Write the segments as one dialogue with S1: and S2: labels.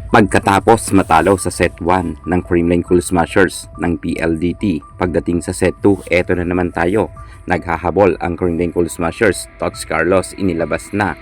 S1: Pagkatapos matalo sa set 1 ng Creamline Cool Smashers ng PLDT, pagdating sa set 2, eto na naman tayo. Naghahabol ang Creamline Cool Smashers, Tots Carlos inilabas na,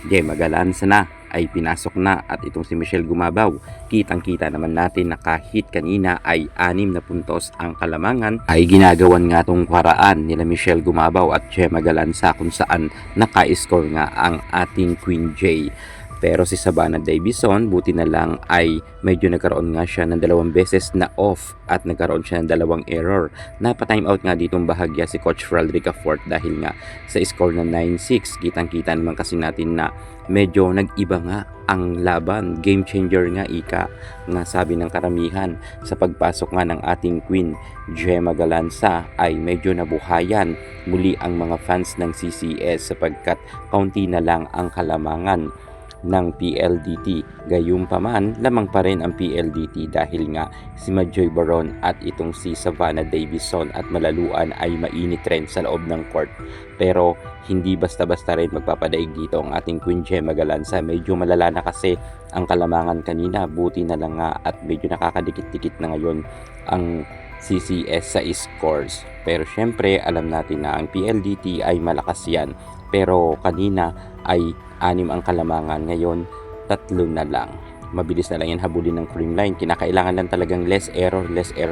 S1: Gemma Galanza na ay pinasok na at itong si Michelle Gumabaw, kitang-kita naman natin na kahit kanina ay 6 na puntos ang kalamangan, ay ginagawan nga tong paraan nila Michelle Gumabaw at Gemma Galanza kung saan naka-score nga ang ating Queen J. Pero si Savannah Davison, buti na lang ay medyo nagkaroon nga siya ng 2 beses na off at nagkaroon siya ng 2 error. Napa-time out nga ditong bahagya si Coach Fraldrica Fort dahil nga sa score na 9-6. Kitang-kita naman kasi natin na medyo nag-iba nga ang laban. Game changer nga ika nga sabi ng karamihan. Sa pagpasok nga ng ating Queen Gemma Galanza ay medyo nabuhayan muli ang mga fans ng CCS sapagkat kaunti na lang ang kalamangan ng PLDT. Gayunpaman, lamang pa rin ang PLDT dahil nga si Majoy Baron at itong si Savannah Davison at Malaluan ay mainit rin sa loob ng court. Pero hindi basta-basta rin magpapadaig dito ang ating Queen Gemma Galanza. Medyo malala na kasi ang kalamangan kanina, buti na lang nga at medyo nakakadikit-dikit na ngayon ang CCS sa scores. Pero syempre alam natin na ang PLDT ay malakas yan. Pero kanina ay 6 ang kalamangan, ngayon 3 na lang. Mabilis na lang yan habulin ng Creamline. Kinakailangan lang talagang less error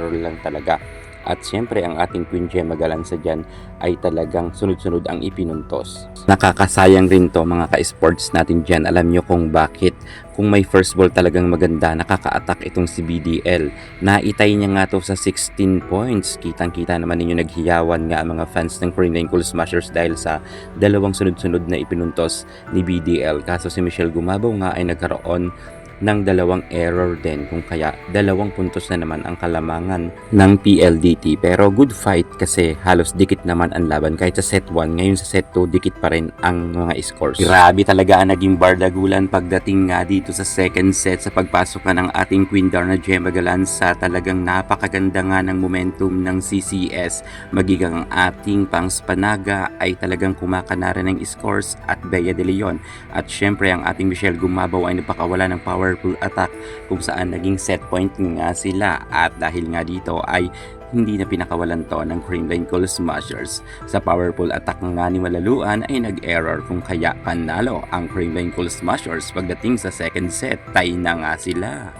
S1: lang talaga. At syempre ang ating Queen Gemma Galanza dyan ay talagang sunod-sunod ang ipinuntos. Nakakasayang rin to mga ka-sports natin dyan. Alam nyo kung bakit. Kung may first ball talagang maganda, nakaka-attack itong si BDL. Naitay niya nga to sa 16 points. Kitang-kita naman ninyo naghiyawan nga ang mga fans ng Creamline Cool Smashers dahil sa 2 sunod-sunod na ipinuntos ni BDL. Kaso si Michelle Gumabaw nga ay nagkaroon ng 2 error din, kung kaya 2 puntos na naman ang kalamangan ng PLDT. Pero good fight kasi halos dikit naman ang laban kahit sa set 1. Ngayon sa set 2 dikit pa rin ang mga scores. Grabe talaga ang naging bardagulan pagdating nga dito sa second set. Sa pagpasok ng ating Queen Darna Gemma Galanza, talagang napakaganda nga ng momentum ng CCS. Magiging ang ating Pangspanaga ay talagang kumakana rin ng scores at Bea de Leon. At syempre ang ating Michelle Gumabaw ay napakawala ng powerful attack kung saan naging set point nga sila. At dahil nga dito ay hindi na pinakawalan to ng Creamline Cool Smashers. Sa powerful attack nga ni Malaluan ay nag-error kung kaya panalo ang Creamline Cool Smashers pagdating sa second set. Tie na nga sila.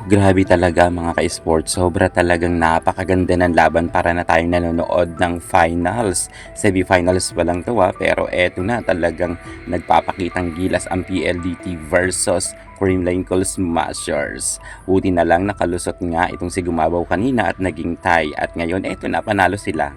S1: Grabe talaga mga ka-sports. Sobra talagang napakaganda ng laban para na tayong nanonood ng finals. Semi-finals pa lang to pero eto na talagang nagpapakitang gilas ang PLDT versus Creamline Cool Smashers. Buti na lang nakalusot nga itong si Gumabaw kanina at naging tie at ngayon eto na panalo sila.